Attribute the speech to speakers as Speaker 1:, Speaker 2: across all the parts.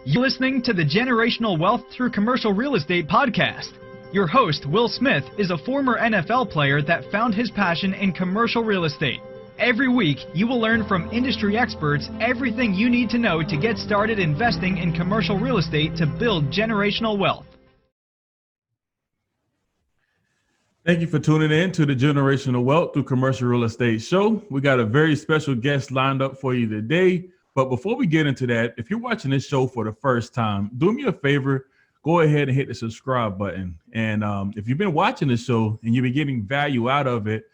Speaker 1: You're listening to the Generational Wealth Through Commercial Real Estate podcast. Your host, Will Smith, is a former NFL player that found his passion in commercial real estate. Every week, you will learn from industry experts everything you need to know to get started investing in commercial real estate to build generational wealth.
Speaker 2: Thank you for tuning in to the Generational Wealth Through Commercial Real Estate show. We got a very special guest lined up for you today. But before we get into that, if you're watching this show for the first time, do me a favor, go ahead and hit the subscribe button. And if you've been watching this show and you've been getting value out of it,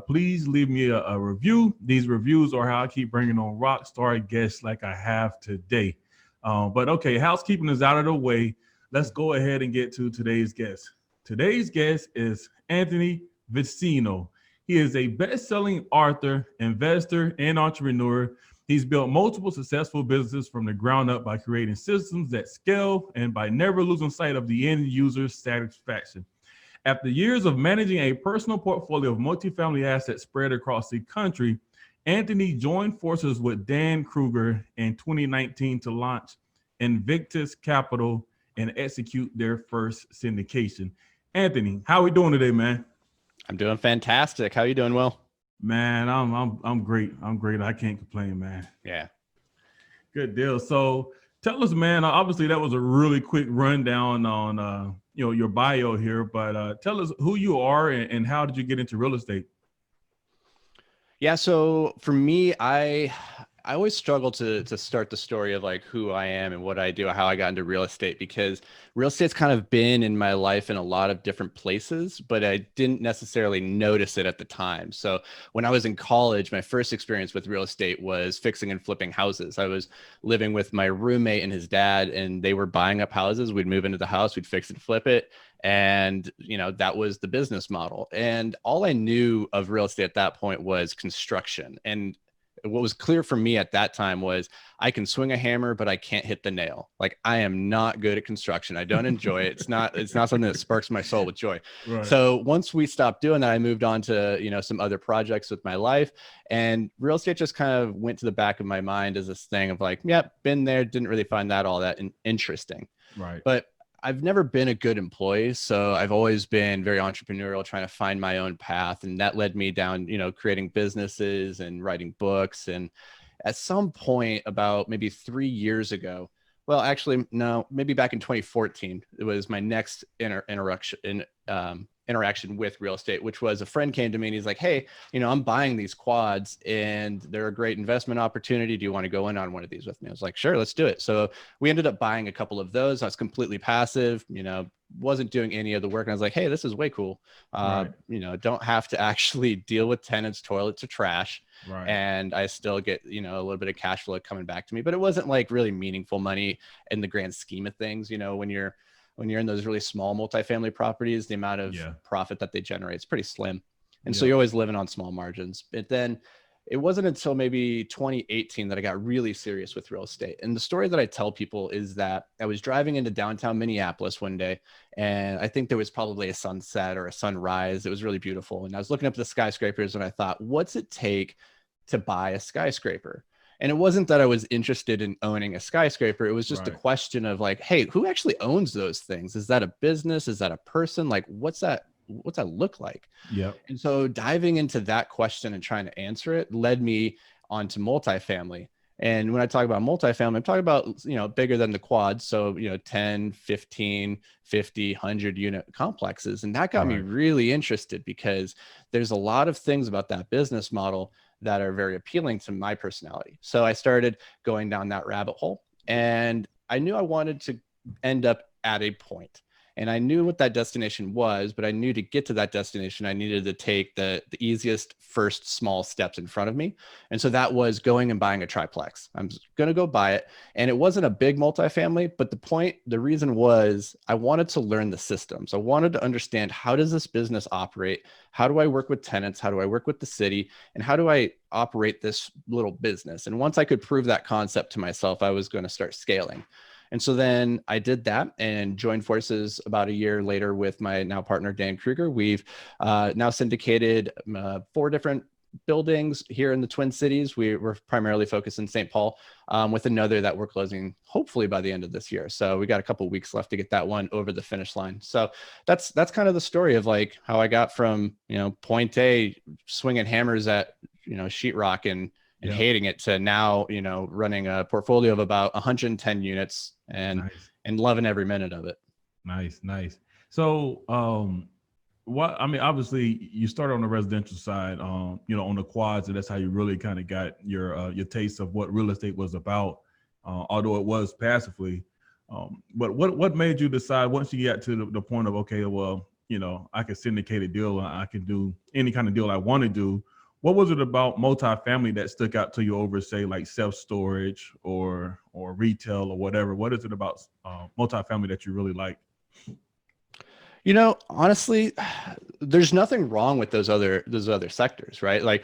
Speaker 2: please leave me a review. These reviews are how I keep bringing on rock star guests like I have today. But okay, housekeeping is out of the way. Let's go ahead and get to today's guest. Today's guest is Anthony Vicino. He is a best-selling author, investor, and entrepreneur. He's built multiple successful businesses from the ground up by creating systems that scale and by never losing sight of the end user's satisfaction. After years of managing a personal portfolio of multifamily assets spread across the country, Anthony joined forces with Dan Krueger in 2019 to launch Invictus Capital and execute their first syndication. Anthony, how are we doing today, man?
Speaker 3: I'm doing fantastic. How are you doing, Will?
Speaker 2: Man, I'm great. I'm great. I can't complain, man.
Speaker 3: Yeah.
Speaker 2: Good deal. So tell us, man, obviously that was a really quick rundown on, your bio here, but tell us who you are and how did you get into real estate?
Speaker 3: Yeah. So for me, I always struggle to start the story of like who I am and what I do, how I got into real estate, because real estate's kind of been in my life in a lot of different places, but I didn't necessarily notice it at the time. So when I was in college, my first experience with real estate was fixing and flipping houses. I was living with my roommate and his dad, and they were buying up houses. We'd move into the house, we'd fix and flip it. And, that was the business model. And all I knew of real estate at that point was construction. And what was clear for me at that time was I can swing a hammer, but I can't hit the nail. Like, I am not good at construction. I don't enjoy it. It's not something that sparks my soul with joy. Right. So once we stopped doing that, I moved on to, some other projects with my life, and real estate just kind of went to the back of my mind as this thing of like, yep, been there. Didn't really find that all that interesting.
Speaker 2: Right.
Speaker 3: But I've never been a good employee, so I've always been very entrepreneurial, trying to find my own path. And that led me down, creating businesses and writing books. And at some point about maybe 3 years ago, well, actually, no, maybe back in 2014, it was my next interaction with real estate, which was a friend came to me and he's like, hey, I'm buying these quads and they're a great investment opportunity. Do you want to go in on one of these with me? I was like, sure, let's do it. So we ended up buying a couple of those. I was completely passive, wasn't doing any of the work. And I was like, hey, this is way cool. Right. Don't have to actually deal with tenants, toilets, or trash. Right. And I still get, a little bit of cash flow coming back to me, but it wasn't like really meaningful money in the grand scheme of things. When you're in those really small multifamily properties, the amount of profit that they generate is pretty slim. And so you're always living on small margins. But then it wasn't until maybe 2018 that I got really serious with real estate. And the story that I tell people is that I was driving into downtown Minneapolis one day, and I think there was probably a sunset or a sunrise. It was really beautiful. And I was looking up the skyscrapers and I thought, what's it take to buy a skyscraper? And it wasn't that I was interested in owning a skyscraper. It was just a question of like, hey, who actually owns those things? Is that a business? Is that a person? Like, what's that look like? Yeah. And so diving into that question and trying to answer it led me onto multifamily. And when I talk about multifamily, I'm talking about, bigger than the quad. So, 10, 15, 50, 100 unit complexes. And that got me really interested because there's a lot of things about that business model that are very appealing to my personality. So I started going down that rabbit hole, and I knew I wanted to end up at a point. And I knew what that destination was, but I knew to get to that destination, I needed to take the easiest first small steps in front of me. And so that was going and buying a triplex. I'm going to go buy it. And it wasn't a big multifamily, but the reason was I wanted to learn the systems. I wanted to understand, how does this business operate? How do I work with tenants? How do I work with the city? And how do I operate this little business? And once I could prove that concept to myself, I was going to start scaling. And so then I did that and joined forces about a year later with my now partner, Dan Krueger. We've now syndicated 4 different buildings here in the Twin Cities. We're primarily focused in St. Paul, with another that we're closing hopefully by the end of this year. So we got a couple of weeks left to get that one over the finish line. So that's kind of the story of like how I got from, point A, swinging hammers at, sheetrock and hating it, to now, running a portfolio of about 110 units and loving every minute of it.
Speaker 2: Nice. So, obviously you started on the residential side, on the quads, and that's how you really kind of got your taste of what real estate was about, although it was passively. But what made you decide, once you got to the point of, okay, well, I can syndicate a deal, I can do any kind of deal I want to do. What was it about multifamily that stuck out to you over, say, like self-storage or retail or whatever? What is it about multifamily that you really like?
Speaker 3: Honestly, there's nothing wrong with those other sectors, right? Like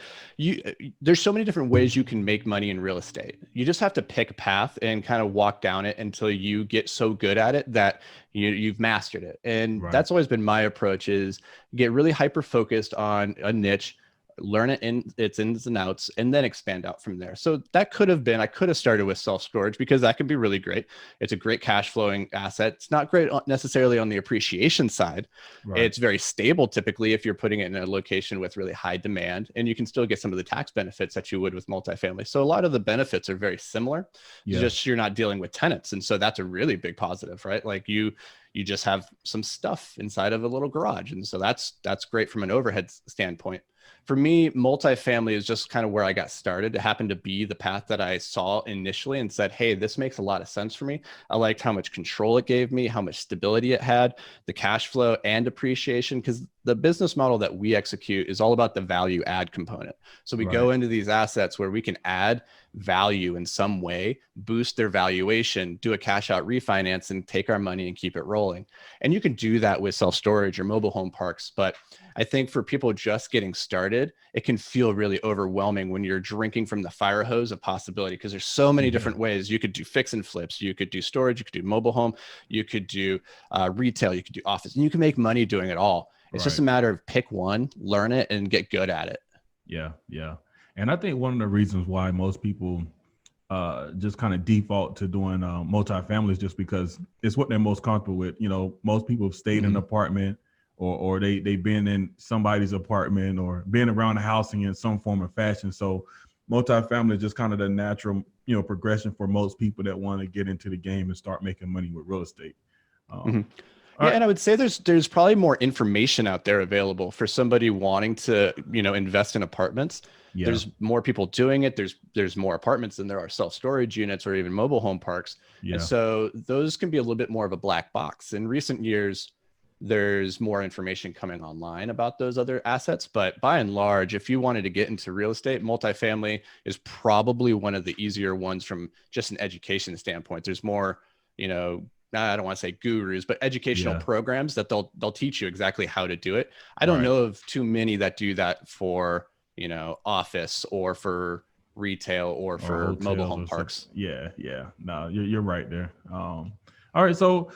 Speaker 3: there's so many different ways you can make money in real estate. You just have to pick a path and kind of walk down it until you get so good at it that you've mastered it. And that's always been my approach, is get really hyper focused on a niche, learn it in its ins and outs, and then expand out from there. So that could have been, I could have started with self-storage, because that can be really great. It's a great cash flowing asset. It's not great necessarily on the appreciation side. It's very stable typically if you're putting it in a location with really high demand, and you can still get some of the tax benefits that you would with multifamily. So a lot of the benefits are very similar. Just you're not dealing with tenants. And so that's a really big positive, right? Like you just have some stuff inside of a little garage. And so that's great from an overhead standpoint. For me, multifamily is just kind of where I got started. It happened to be the path that I saw initially and said, hey, this makes a lot of sense for me. I liked how much control it gave me, how much stability it had, the cash flow and appreciation, because the business model that we execute is all about the value add component. So we go into these assets where we can add value in some way, boost their valuation, do a cash out refinance, and take our money and keep it rolling. And you can do that with self-storage or mobile home parks. But I think for people just getting started, it can feel really overwhelming when you're drinking from the fire hose of possibility, because there's so many different ways. You could do fix and flips, you could do storage, you could do mobile home, you could do retail, you could do office, and you can make money doing it all. It's just a matter of pick one, learn it, and get good at it.
Speaker 2: Yeah. And I think one of the reasons why most people just kind of default to doing multifamily is just because it's what they're most comfortable with. Most people have stayed in an apartment, or they've been in somebody's apartment, or been around the housing in some form or fashion. So multifamily is just kind of the natural, progression for most people that want to get into the game and start making money with real estate.
Speaker 3: And I would say there's probably more information out there available for somebody wanting to, invest in apartments. There's more people doing it. There's more apartments than there are self-storage units or even mobile home parks. And so those can be a little bit more of a black box. In recent years, there's more information coming online about those other assets. But by and large, if you wanted to get into real estate, multifamily is probably one of the easier ones from just an education standpoint. There's more, I don't want to say gurus, but educational programs that they'll teach you exactly how to do it. I don't know of too many that do that for, office or for retail or for mobile home parks.
Speaker 2: Yeah. No, you're right there. All right. So,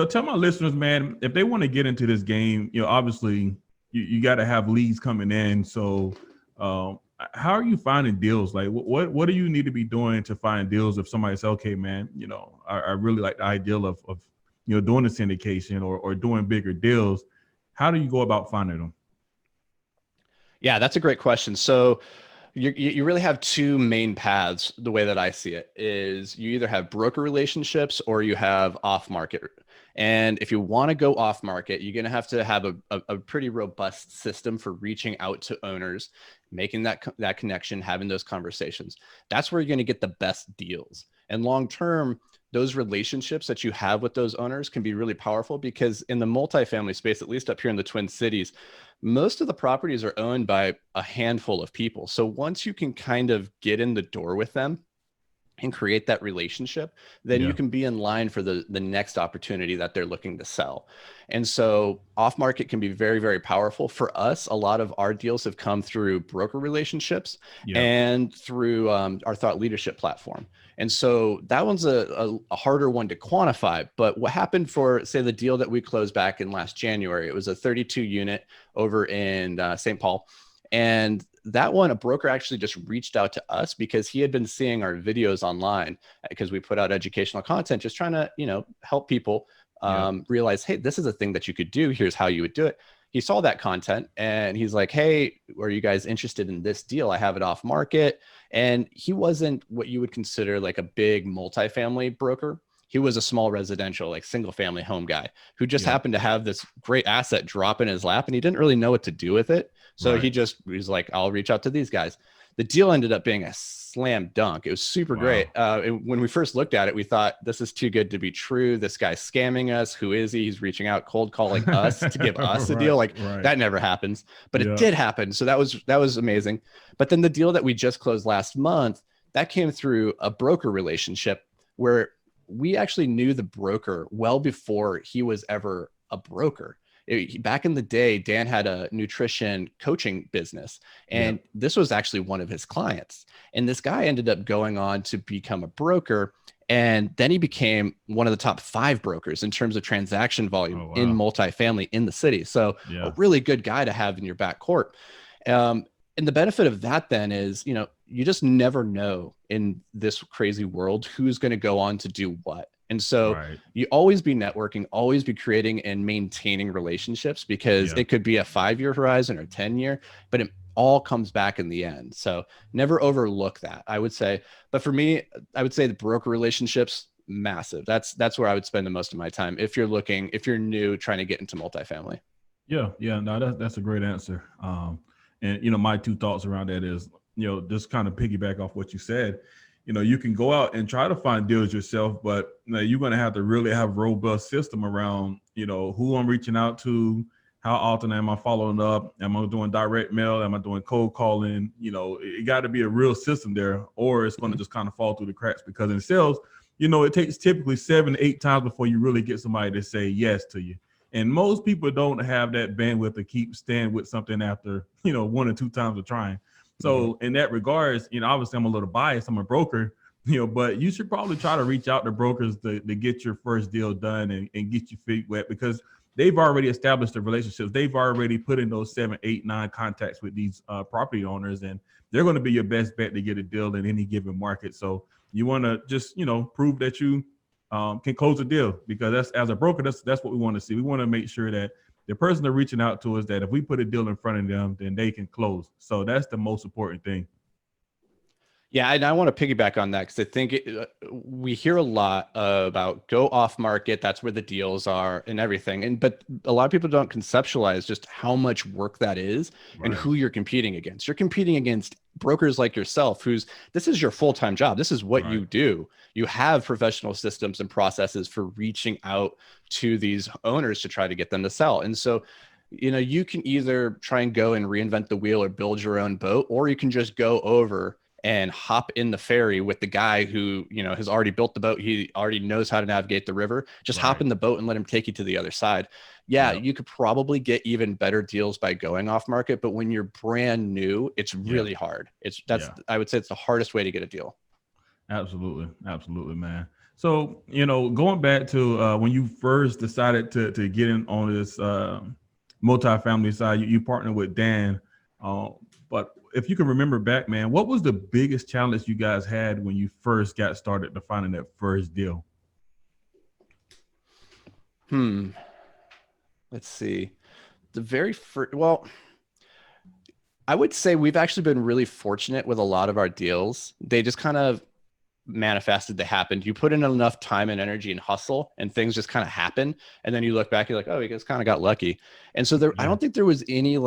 Speaker 2: tell my listeners, man, if they want to get into this game, obviously you got to have leads coming in. So, how are you finding deals? Like what do you need to be doing to find deals? If somebody says, okay, man, I really like the ideal of doing the syndication or doing bigger deals. How do you go about finding them?
Speaker 3: Yeah, that's a great question. So you really have two main paths. The way that I see it is you either have broker relationships or you have off market. And if you want to go off market, you're going to have a pretty robust system for reaching out to owners, making that connection, having those conversations. That's where you're going to get the best deals. And long term, those relationships that you have with those owners can be really powerful, because in the multifamily space, at least up here in the Twin Cities, most of the properties are owned by a handful of people. So once you can kind of get in the door with them and create that relationship, then you can be in line for the next opportunity that they're looking to sell. And so off market can be very, very powerful. For us, a lot of our deals have come through broker relationships and through our thought leadership platform. And so that one's a harder one to quantify. But what happened for, say, the deal that we closed back in last January, it was a 32 unit over in St. Paul. And that one, a broker actually just reached out to us because he had been seeing our videos online because we put out educational content, just trying to, help people realize, hey, this is a thing that you could do. Here's how you would do it. He saw that content and he's like, hey, are you guys interested in this deal? I have it off market. And he wasn't what you would consider like a big multifamily broker. He was a small residential, like single family home guy who just happened to have this great asset drop in his lap and he didn't really know what to do with it. So he was like, I'll reach out to these guys. The deal ended up being a slam dunk. It was super great. When we first looked at it, we thought this is too good to be true. This guy's scamming us. Who is he? He's reaching out, cold calling us to give us a deal. Like that never happens, but it did happen. So that was amazing. But then the deal that we just closed last month, that came through a broker relationship where we actually knew the broker well before he was ever a broker. Back in the day, Dan had a nutrition coaching business, and this was actually one of his clients. And this guy ended up going on to become a broker. And then he became one of the top 5 brokers in terms of transaction volume in multifamily in the city. So a really good guy to have in your back court. And the benefit of that then is, you just never know in this crazy world who's going to go on to do what. And so you always be networking, always be creating and maintaining relationships because it could be a 5-year horizon or 10-year, but it all comes back in the end. So never overlook that, I would say. But for me, I would say the broker relationships, massive. That's where I would spend the most of my time if you're new trying to get into multifamily.
Speaker 2: No, that's a great answer. And my 2 thoughts around that is, just kind of piggyback off what you said. You can go out and try to find deals yourself, but you're going to have to really have a robust system around, who I'm reaching out to, how often am I following up? Am I doing direct mail? Am I doing cold calling? It got to be a real system there, or it's going to just kind of fall through the cracks because in sales, it takes typically 7 to 8 times before you really get somebody to say yes to you. And most people don't have that bandwidth to keep staying with something after, 1 or 2 times of trying. So in that regards, obviously I'm a little biased. I'm a broker, but you should probably try to reach out to brokers to get your first deal done and get your feet wet because they've already established the relationships. They've already put in those 7, 8, 9 contacts with these property owners, and they're going to be your best bet to get a deal in any given market. So you want to just, prove that you can close a deal because as a broker, that's what we want to see. We want to make sure that the person they're reaching out to is that if we put a deal in front of them, then they can close. So that's the most important thing.
Speaker 3: Yeah, and I want to piggyback on that because I think we hear a lot about go off market. That's where the deals are and everything. But a lot of people don't conceptualize just how much work that is and who you're competing against. You're competing against brokers like yourself, this is your full-time job. This is what you do. You have professional systems and processes for reaching out to these owners to try to get them to sell. And so, you can either try and go and reinvent the wheel or build your own boat, or you can just go over and hop in the ferry with the guy who, has already built the boat. He already knows how to navigate the river. Just hop in the boat and let him take you to the other side. You could probably get even better deals by going off market, but when you're brand new, it's really hard. I would say it's the hardest way to get a deal.
Speaker 2: Absolutely, man. So, going back to when you first decided to get in on this multifamily side, you partnered with Dan, but if you can remember back, man, what was the biggest challenge you guys had when you first got started to finding that first deal?
Speaker 3: Let's see. The very first, I would say we've actually been really fortunate with a lot of our deals. They just kind of manifested, they happened. You put in enough time and energy and hustle and things just kind of happen. And then you look back, you're like, oh, you guys kind of got lucky. And so I don't think there was any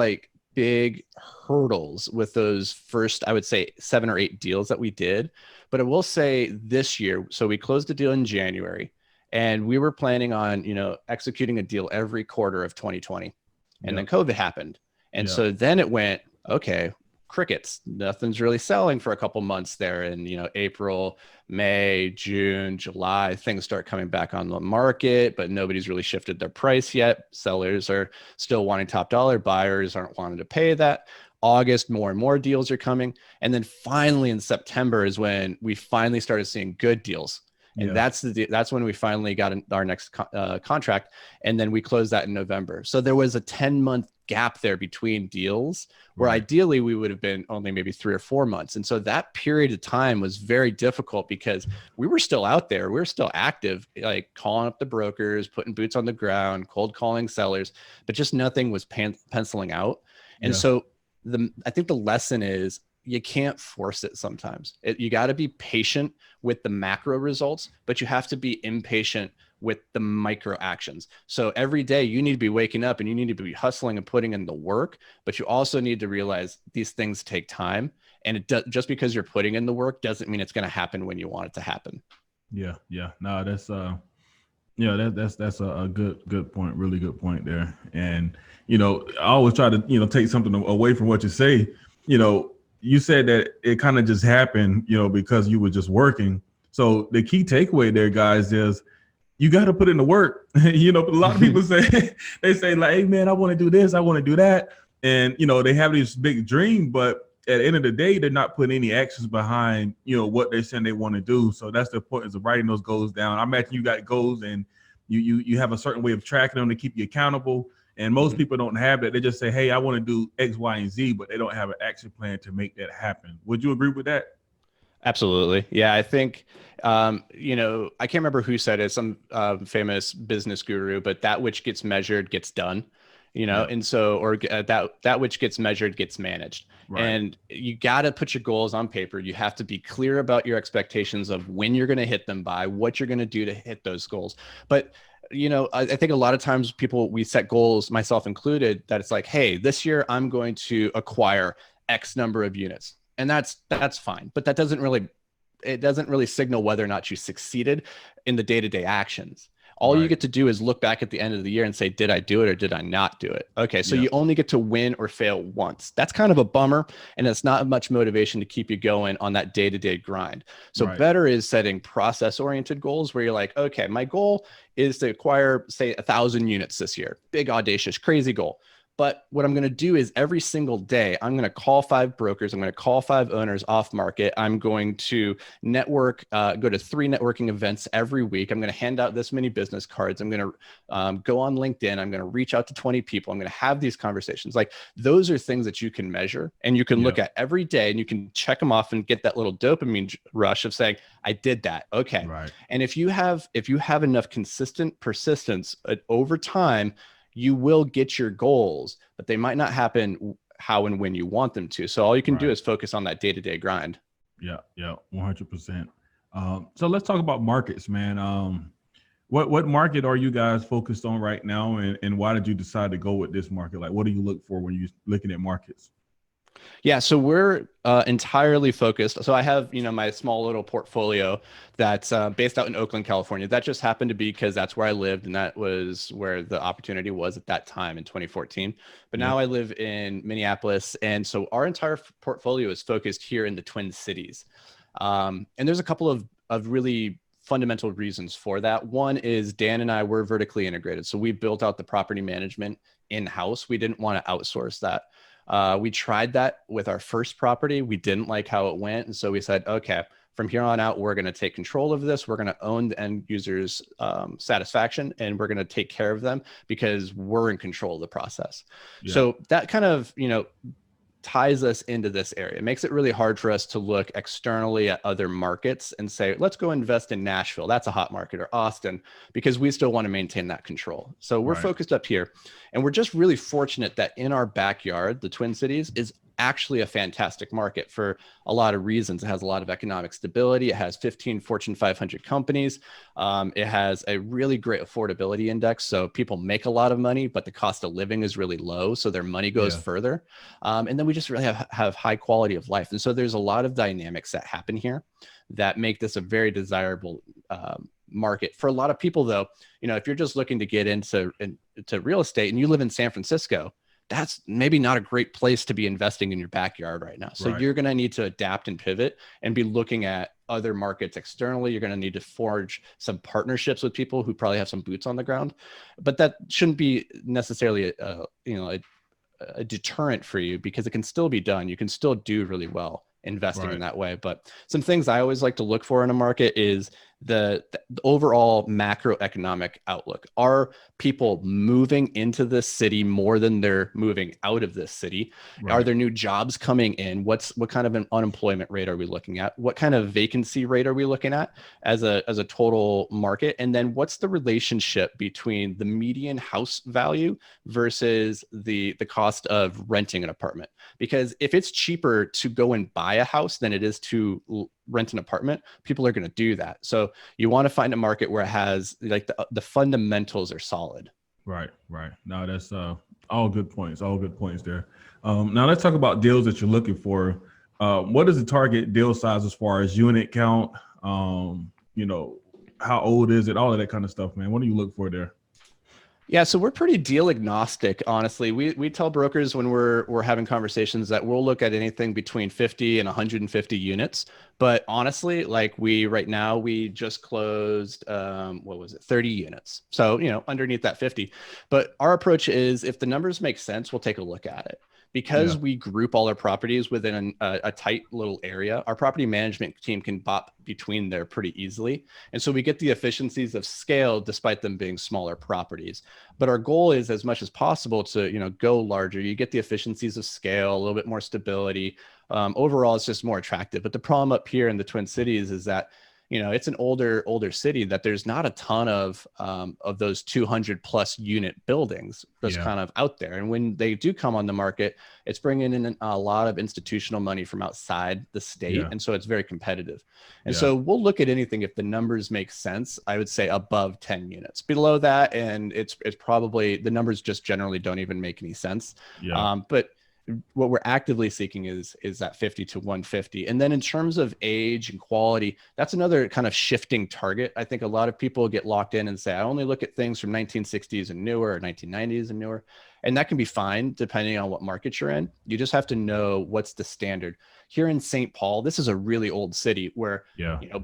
Speaker 3: big hurdles with those first, I would say 7 or 8 deals that we did. But I will say this year, so we closed a deal in January and we were planning on, executing a deal every quarter of 2020. And then COVID happened. And so then it went, okay, crickets, nothing's really selling for a couple months there. And, April, May, June, July, things start coming back on the market, but nobody's really shifted their price yet. Sellers are still wanting top dollar. Buyers aren't wanting to pay that. August, more and more deals are coming. And then finally in September is when we finally started seeing good deals. And that's when we finally got our next contract. And then we closed that in November. So there was a 10-month gap there between deals where
Speaker 2: Right.
Speaker 3: ideally we would have been only maybe 3 or 4 months. And so that period of time was very difficult because we were still out there. We were still active, like calling up the brokers, putting boots on the ground, cold calling sellers, but just nothing was penciling out. And
Speaker 2: Yeah.
Speaker 3: so I think the lesson is you can't force it sometimes. You got to be patient with the macro results, but you have to be impatient with the micro actions. So every day you need to be waking up and you need to be hustling and putting in the work, but you also need to realize these things take time. And just because you're putting in the work doesn't mean it's going to happen when you want it to happen.
Speaker 2: Yeah. Yeah. No, that's that's a good point. Really good point there. And, I always try to, take something away from what you say. You said that it kind of just happened, because you were just working. So the key takeaway there, guys, is you got to put in the work. A lot of people they say like, hey man, I want to do this, I want to do that. And, they have this big dream, but at the end of the day, they're not putting any actions behind, what they're saying they want to do. So that's the importance of writing those goals down. I imagine you got goals and you have a certain way of tracking them to keep you accountable. And most people don't have that. They just say, hey, I want to do X, Y, and Z, but they don't have an action plan to make that happen. Would you agree with that?
Speaker 3: Absolutely. Yeah, I think, I can't remember who said it, some famous business guru, but that which gets measured gets done,
Speaker 2: Yeah.
Speaker 3: and so, or that which gets measured gets managed.
Speaker 2: Right.
Speaker 3: And you got to put your goals on paper. You have to be clear about your expectations of when you're going to hit them by, what you're going to do to hit those goals. But I think a lot of times we set goals, myself included, that it's like, hey, this year I'm going to acquire X number of units. And that's fine, but it doesn't really signal whether or not you succeeded in the day-to-day actions. All you get to do is look back at the end of the year and say, did I do it or did I not do it? Okay, so you only get to win or fail once. That's kind of a bummer, and it's not much motivation to keep you going on that day-to-day grind. So better is setting process-oriented goals where you're like, okay, my goal is to acquire, say, 1,000 units this year. Big, audacious, crazy goal. But what I'm going to do is every single day, I'm going to call 5 brokers. I'm going to call 5 owners off market. I'm going to network, go to 3 networking events every week. I'm going to hand out this many business cards. I'm going to go on LinkedIn. I'm going to reach out to 20 people. I'm going to have these conversations. Like, those are things that you can measure and you can look at every day, and you can check them off and get that little dopamine rush of saying, I did that. Okay.
Speaker 2: Right.
Speaker 3: And if you have enough consistent persistence over time, you will get your goals, but they might not happen how and when you want them to. So all you can do is focus on that day-to-day grind.
Speaker 2: Yeah, 100%. So let's talk about markets, man. What market are you guys focused on right now, and why did you decide to go with this market? Like, what do you look for when you're looking at markets?
Speaker 3: Yeah, so we're entirely focused. So I have, my small little portfolio that's based out in Oakland, California. That just happened to be because that's where I lived, and that was where the opportunity was at that time in 2014. But now I live in Minneapolis, and so our entire portfolio is focused here in the Twin Cities. And there's a couple of really fundamental reasons for that. One is Dan and I were vertically integrated. So we built out the property management in-house. We didn't want to outsource that. We tried that with our first property. We didn't like how it went. And so we said, okay, from here on out, we're going to take control of this. We're going to own the end user's satisfaction, and we're going to take care of them because we're in control of the process. Yeah. So that kind of, ties us into this area. It makes it really hard for us to look externally at other markets and say, let's go invest in Nashville. That's a hot market, or Austin, because we still want to maintain that control. So we're focused up here, and we're just really fortunate that in our backyard, the Twin Cities is actually a fantastic market for a lot of reasons. It has a lot of economic stability. It has 15 Fortune 500 companies. It has a really great affordability index. So people make a lot of money, but the cost of living is really low. So their money goes further. And then we just really have high quality of life. And so there's a lot of dynamics that happen here that make this a very desirable market. For a lot of people, though, if you're just looking to get into real estate and you live in San Francisco, that's maybe not a great place to be investing in your backyard right now. So you're going to need to adapt and pivot and be looking at other markets externally. You're going to need to forge some partnerships with people who probably have some boots on the ground, but that shouldn't be necessarily a deterrent for you, because it can still be done. You can still do really well investing in that way. But some things I always like to look for in a market is the overall macroeconomic outlook. Are people moving into this city more than they're moving out of this city?
Speaker 2: Right.
Speaker 3: Are there new jobs coming in? What kind of an unemployment rate are we looking at? What kind of vacancy rate are we looking at as a total market? And then what's the relationship between the median house value versus the cost of renting an apartment? Because if it's cheaper to go and buy a house than it is to rent an apartment, people are going to do that. So you want to find a market where it has like the fundamentals are solid.
Speaker 2: Right. No, that's all good points. All good points there. Now let's talk about deals that you're looking for. What is the target deal size as far as unit count? How old is it? All of that kind of stuff, man. What do you look for there?
Speaker 3: Yeah, so we're pretty deal agnostic, honestly. We tell brokers when we're having conversations that we'll look at anything between 50 and 150 units. But honestly, like right now we just closed 30 units. So, underneath that 50. But our approach is if the numbers make sense, we'll take a look at it. Because we group all our properties within a tight little area, our property management team can bop between there pretty easily. And so we get the efficiencies of scale despite them being smaller properties. But our goal is as much as possible to, go larger. You get the efficiencies of scale, a little bit more stability. Overall, it's just more attractive. But the problem up here in the Twin Cities is that it's an older city that there's not a ton of those 200 plus unit buildings just kind of out there. And when they do come on the market, it's bringing in a lot of institutional money from outside the state. And so it's very competitive. And so we'll look at anything if the numbers make sense. I would say above 10 units. Below that, and it's probably the numbers just generally don't even make any sense. But what we're actively seeking is that 50 to 150. And then in terms of age and quality, that's another kind of shifting target. I think a lot of people get locked in and say, I only look at things from 1960s and newer or 1990s and newer. And that can be fine depending on what market you're in. You just have to know what's the standard. Here in St. Paul, this is a really old city where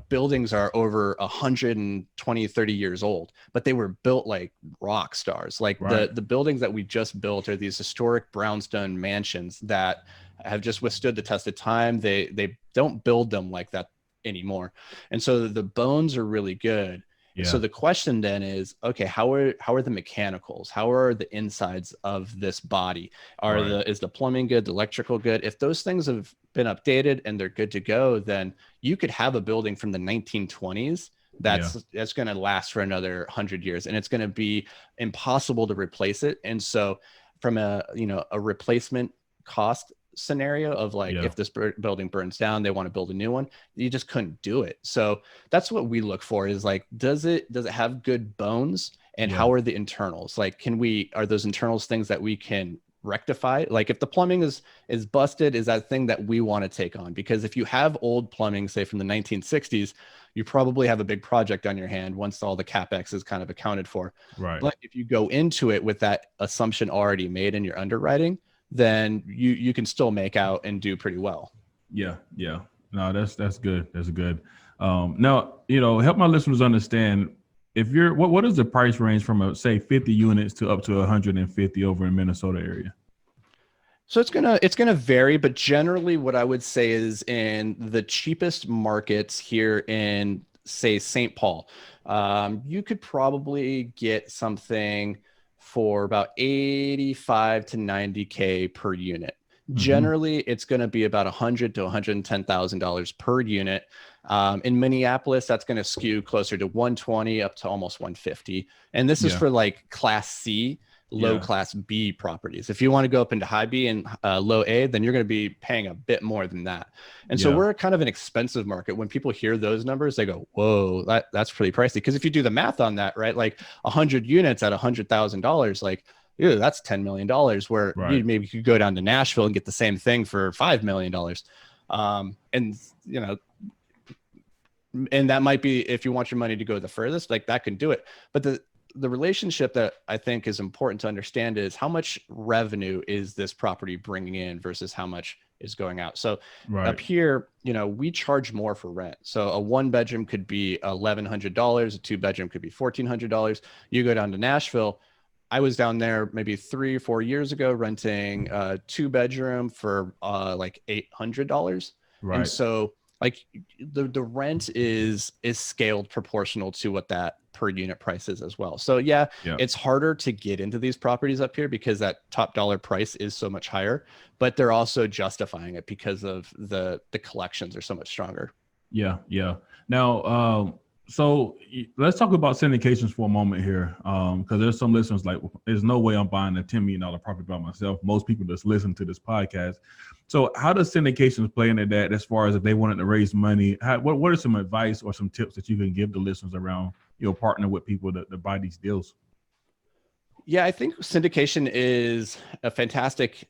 Speaker 3: buildings are over 120, 30 years old, but they were built like rock stars. Like the buildings that we just built are these historic brownstone mansions that have just withstood the test of time. They don't build them like that anymore. And so the bones are really good. So the question then is, okay, how are the mechanicals? How are the insides of this body? Is the plumbing good, the electrical good? If those things have been updated and they're good to go, then you could have a building from the 1920s that's going to last for another 100 years, and it's going to be impossible to replace it. And so from a replacement cost scenario of if this building burns down, they want to build a new one, you just couldn't do it. So that's what we look for is does it have good bones, and how are the internals? Are those internals things that we can rectify? If the plumbing is busted, is that a thing that we want to take on? Because if you have old plumbing, say from the 1960s, you probably have a big project on your hand once all the CapEx is kind of accounted for. But if you go into it with that assumption already made in your underwriting, then you can still make out and do pretty well.
Speaker 2: No, that's good. That's good. Now, help my listeners understand what is the price range from say 50 units to up to 150 over in Minnesota area?
Speaker 3: So it's gonna vary, but generally what I would say is in the cheapest markets here in say St. Paul, you could probably get something for about 85 to 90K per unit. Generally, it's going to be about $100,000 to $110,000 per unit. In Minneapolis, that's going to skew closer to 120 up to almost 150. And this is for class C, low class B properties. If you want to go up into high B and low A, then you're going to be paying a bit more than that. And so we're kind of an expensive market. When people hear those numbers, they go, whoa, that's pretty pricey. Because if you do the math on that, right, 100 units at $100,000, ew, that's $10 million, where you maybe could go down to Nashville and get the same thing for $5 million. And that might be, if you want your money to go the furthest, that can do it. But the relationship that I think is important to understand is how much revenue is this property bringing in versus how much is going out. So up here, we charge more for rent. So a 1-bedroom could be $1,100, a 2-bedroom could be $1,400. You go down to Nashville. I was down there maybe 3 or 4 years ago renting a 2-bedroom for $800. And so like the rent is scaled proportional to what that per unit price is as well. So yeah, it's harder to get into these properties up here because that top dollar price is so much higher, but they're also justifying it because of the collections are so much stronger.
Speaker 2: Yeah. Now, so let's talk about syndications for a moment here, because there's some listeners like, there's no way I'm buying a $10 million property by myself. Most people just listen to this podcast. So how does syndications play into that as far as if they wanted to raise money? What are some advice or some tips that you can give the listeners around, partner with people to buy these deals?
Speaker 3: Yeah, I think syndication is a fantastic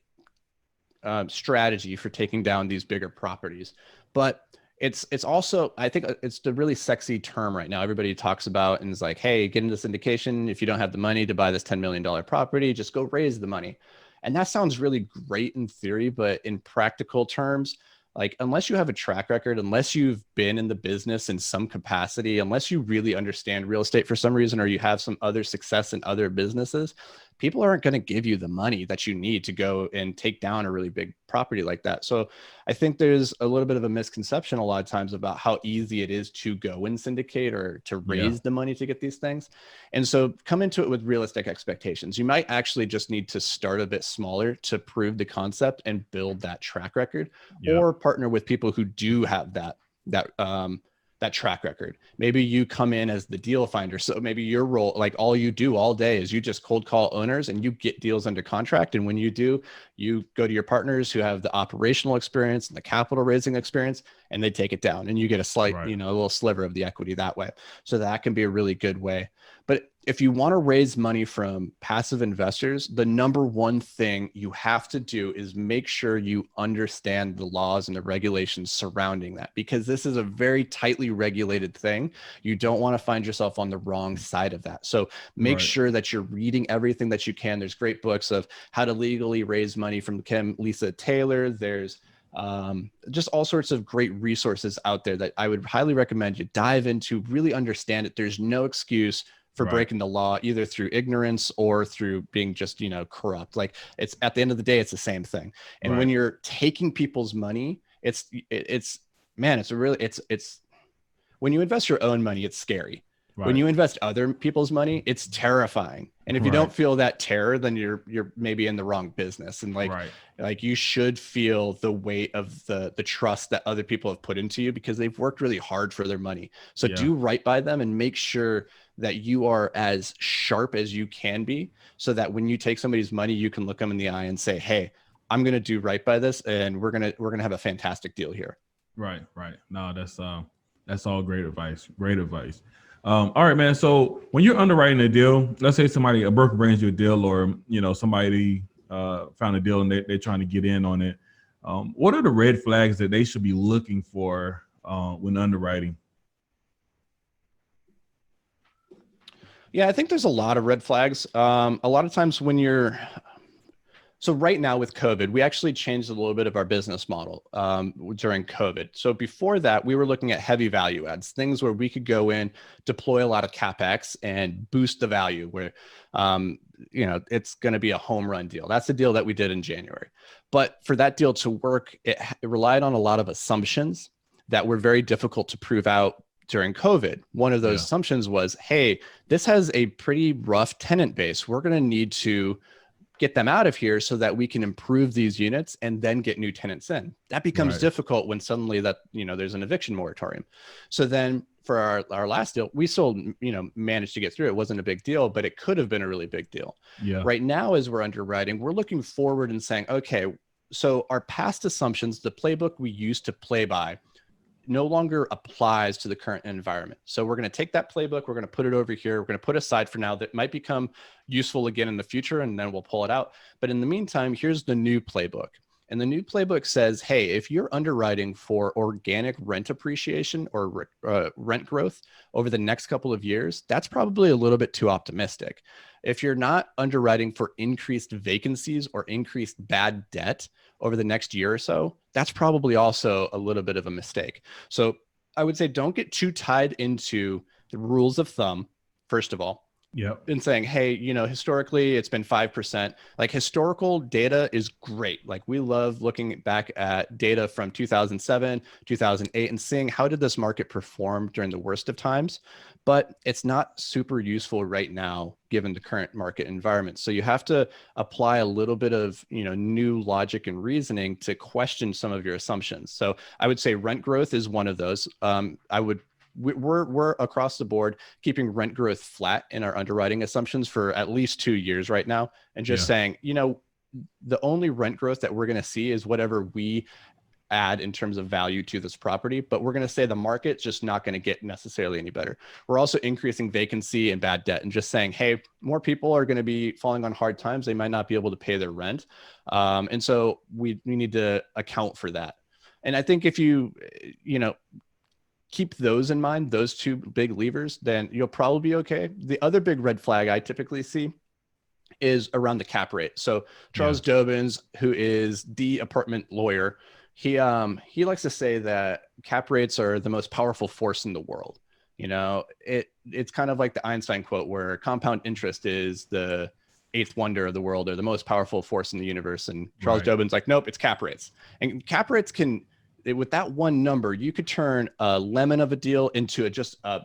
Speaker 3: strategy for taking down these bigger properties, but it's also, I think it's the really sexy term right now. Everybody talks about and is like, hey, get into syndication. If you don't have the money to buy this $10 million property, just go raise the money. And that sounds really great in theory, but in practical terms, like unless you have a track record, unless you've been in the business in some capacity, unless you really understand real estate for some reason, or you have some other success in other businesses, people aren't going to give you the money that you need to go and take down a really big property like that. So I think there's a little bit of a misconception a lot of times about how easy it is to go and syndicate or to raise the money to get these things. And so come into it with realistic expectations. You might actually just need to start a bit smaller to prove the concept and build that track record, or partner with people who do have that track record. Maybe you come in as the deal finder. So maybe your role, like all you do all day is you just cold call owners and you get deals under contract. And when you do, you go to your partners who have the operational experience and the capital raising experience, and they take it down and you get a slight, a little sliver of the equity that way. So that can be a really good way. But if you want to raise money from passive investors, the number one thing you have to do is make sure you understand the laws and the regulations surrounding that, because this is a very tightly regulated thing. You don't want to find yourself on the wrong side of that. So make sure that you're reading everything that you can. There's great books of how to legally raise money from Lisa Taylor. There's just all sorts of great resources out there that I would highly recommend you dive into, really understand it. There's no excuse for breaking the law, either through ignorance or through being just, corrupt. Like, it's at the end of the day, it's the same thing. And when you're taking people's money, it's when you invest your own money, it's scary. When you invest other people's money, it's terrifying. And if you don't feel that terror, then you're maybe in the wrong business. And like you should feel the weight of the trust that other people have put into you, because they've worked really hard for their money. So do right by them and make sure that you are as sharp as you can be, so that when you take somebody's money, you can look them in the eye and say, hey, I'm going to do right by this, and we're going to have a fantastic deal here. Right.
Speaker 2: No, that's all great advice. All right, man. So when you're underwriting a deal, let's say a broker brings you a deal, or somebody found a deal and they're trying to get in on it. What are the red flags that they should be looking for when underwriting?
Speaker 3: Yeah, I think there's a lot of red flags. A lot of times so right now with COVID, we actually changed a little bit of our business model during COVID. So before that, we were looking at heavy value adds, things where we could go in, deploy a lot of CapEx and boost the value, where it's going to be a home run deal. That's the deal that we did in January. But for that deal to work, it relied on a lot of assumptions that were very difficult to prove out during COVID. One of those assumptions was, hey, this has a pretty rough tenant base. We're going to need to get them out of here so that we can improve these units and then get new tenants in. That becomes difficult when suddenly there's an eviction moratorium. So then for our last deal, we still, managed to get through. It wasn't a big deal, but it could have been a really big deal. Yeah. Right now, as we're underwriting, we're looking forward and saying, okay, so our past assumptions, the playbook we used to play by, no longer applies to the current environment. So we're going to take that playbook, we're going to put it over here, we're going to put aside for now, that might become useful again in the future, and then we'll pull it out. But in the meantime, here's the new playbook. And the new playbook says, hey, if you're underwriting for organic rent appreciation or rent growth over the next couple of years, that's probably a little bit too optimistic. If you're not underwriting for increased vacancies or increased bad debt over the next year or so, that's probably also a little bit of a mistake. So I would say don't get too tied into the rules of thumb, first of all.
Speaker 2: Yep.
Speaker 3: and saying, hey, historically it's been 5%. Like, historical data is great. Like, we love looking back at data from 2007, 2008 and seeing how did this market perform during the worst of times. But it's not super useful right now, given the current market environment. So you have to apply a little bit of, new logic and reasoning to question some of your assumptions. So I would say rent growth is one of those. We're across the board keeping rent growth flat in our underwriting assumptions for at least 2 years right now, and just saying, the only rent growth that we're going to see is whatever we add in terms of value to this property, but we're going to say the market's just not going to get necessarily any better. We're also increasing vacancy and bad debt and just saying, hey, more people are going to be falling on hard times. They might not be able to pay their rent. And so we need to account for that. And I think if you keep those in mind, those two big levers, then you'll probably be okay. The other big red flag I typically see is around the cap rate. So Charles Dobbins, who is the apartment lawyer, he likes to say that cap rates are the most powerful force in the world. It's kind of like the Einstein quote where compound interest is the eighth wonder of the world, or the most powerful force in the universe. And Charles Dobbins like, nope, it's cap rates. And cap rates with that one number, you could turn a lemon of a deal into just an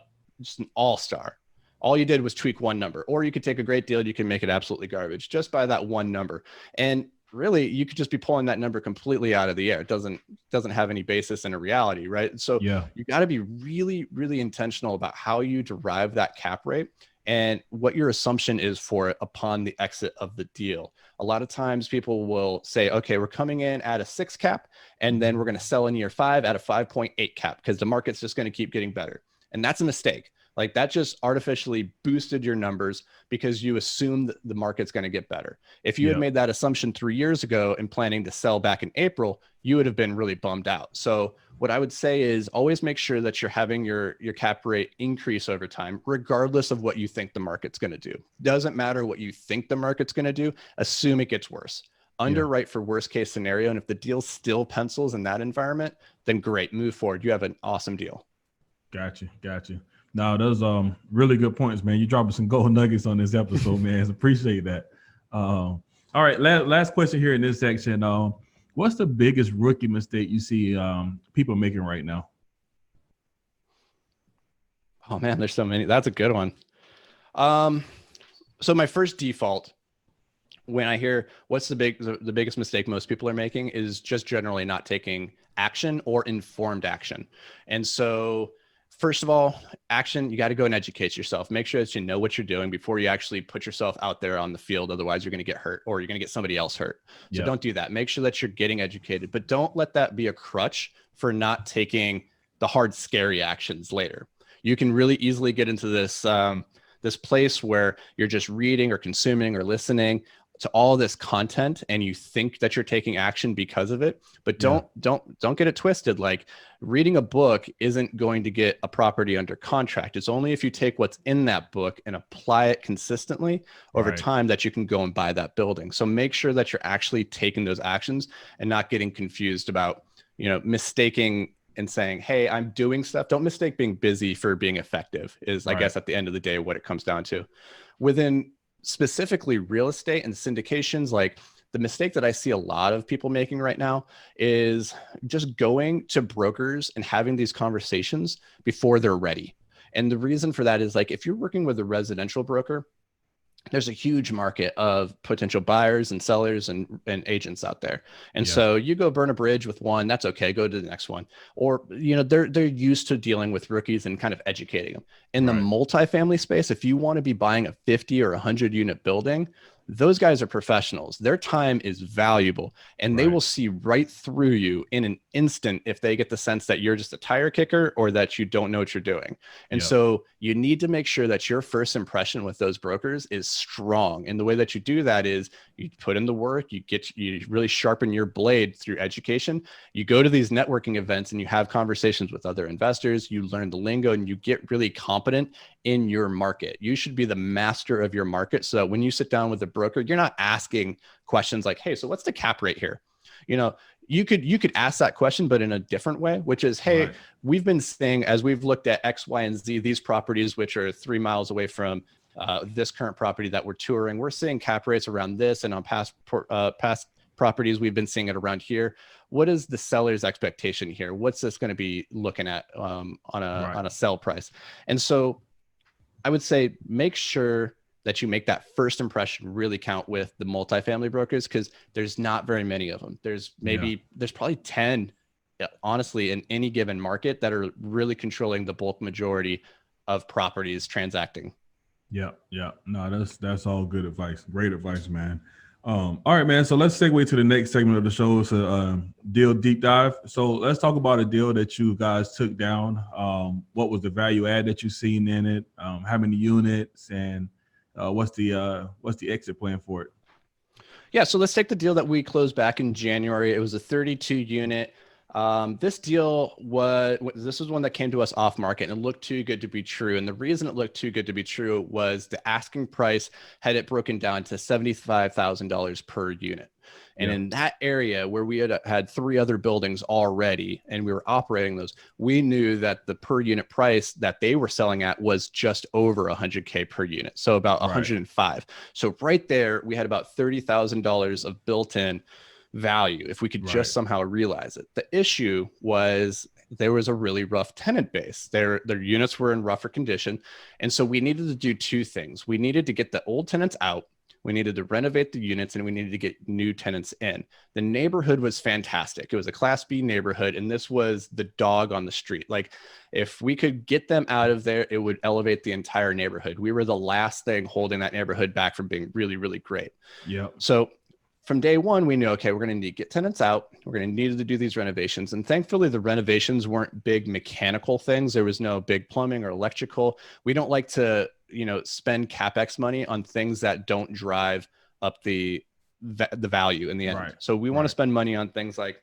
Speaker 3: all-star. All you did was tweak one number, or you could take a great deal, you can make it absolutely garbage just by that one number. And really, you could just be pulling that number completely out of the air. It doesn't have any basis in a reality, right? So you got to be really, really intentional about how you derive that cap rate and what your assumption is for it upon the exit of the deal. A lot of times people will say, okay, we're coming in at a 6 cap, and then we're going to sell in year 5 at a 5.8 cap because the market's just going to keep getting better. And that's a mistake. Like, that just artificially boosted your numbers because you assumed that the market's going to get better. If you had made that assumption 3 years ago and planning to sell back in April, you would have been really bummed out. So what I would say is always make sure that you're having your cap rate increase over time, regardless of what you think the market's going to do. Doesn't matter what you think the market's going to do. Assume it gets worse. Underwrite for worst case scenario. And if the deal still pencils in that environment, then great, move forward. You have an awesome deal.
Speaker 2: Got you. No, those really good points, man. You're dropping some gold nuggets on this episode, man. Appreciate that. All right, last question here in this section. What's the biggest rookie mistake you see people making right now?
Speaker 3: Oh man, there's so many. That's a good one. So my first default when I hear what's the biggest mistake most people are making is just generally not taking action or informed action. And so first of all, action, you got to go and educate yourself. Make sure that you know what you're doing before you actually put yourself out there on the field. Otherwise, you're going to get hurt or you're going to get somebody else hurt. So don't do that. Make sure that you're getting educated, but don't let that be a crutch for not taking the hard, scary actions later. You can really easily get into this place where you're just reading or consuming or listening to all this content and you think that you're taking action because of it, but don't get it twisted. Like, reading a book isn't going to get a property under contract. It's only if you take what's in that book and apply it consistently over time that you can go and buy that building. So make sure that you're actually taking those actions and not getting confused about, mistaking and saying, hey, I'm doing stuff. Don't mistake being busy for being effective is, I guess, at the end of the day, what it comes down to. Within specifically real estate and syndications, like, the mistake that I see a lot of people making right now is just going to brokers and having these conversations before they're ready. And the reason for that is, like, if you're working with a residential broker, there's a huge market of potential buyers and sellers and agents out there. And so you go burn a bridge with one, that's okay, go to the next one. Or, they're used to dealing with rookies and kind of educating them. In the multifamily space, if you want to be buying a 50 or 100 unit building, those guys are professionals. Their time is valuable, and they will see right through you in an instant if they get the sense that you're just a tire kicker or that you don't know what you're doing. And so you need to make sure that your first impression with those brokers is strong. And the way that you do that is you put in the work, you really sharpen your blade through education. You go to these networking events and you have conversations with other investors, you learn the lingo, and you get really competent in your market. You should be the master of your market, so that when you sit down with a broker, you're not asking questions like, hey, so what's the cap rate here? You could ask that question, but in a different way, which is, hey, we've been saying, as we've looked at X, Y, and Z, these properties, which are 3 miles away from this current property that we're touring, we're seeing cap rates around this, and on past properties, we've been seeing it around here. What is the seller's expectation here? What's this going to be looking at on a sell price? And so I would say make sure that you make that first impression really count with the multifamily brokers, because there's not very many of them. There's probably 10, honestly, in any given market that are really controlling the bulk majority of properties transacting.
Speaker 2: Yeah. No, that's all good advice. Great advice, man. All right, man. So let's segue to the next segment of the show. It's a deal deep dive. So let's talk about a deal that you guys took down. What was the value add that you seen in it? How many units, and what's the exit plan for it?
Speaker 3: Yeah, so let's take the deal that we closed back in January. It was a 32 unit. This was one that came to us off market, and it looked too good to be true. And the reason it looked too good to be true was the asking price had it broken down to $75,000 per unit. And in that area where we had 3 other buildings already, and we were operating those, we knew that the per unit price that they were selling at was just over $100K per unit. So about 105. So right there, we had about $30,000 of built-in value if we could just somehow realize it. The issue was there was a really rough tenant base. Their units were in rougher condition. And so we needed to do 2 things. We needed to get the old tenants out. We needed to renovate the units, and we needed to get new tenants in. The neighborhood was fantastic. It was a Class B neighborhood, and this was the dog on the street. Like, if we could get them out of there, it would elevate the entire neighborhood. We were the last thing holding that neighborhood back from being really, really great. Yeah. So from day one, we knew, okay, we're going to need to get tenants out. We're going to need to do these renovations. And thankfully, the renovations weren't big mechanical things. There was no big plumbing or electrical. We don't like to, spend CapEx money on things that don't drive up the value in the end. So we want to spend money on things like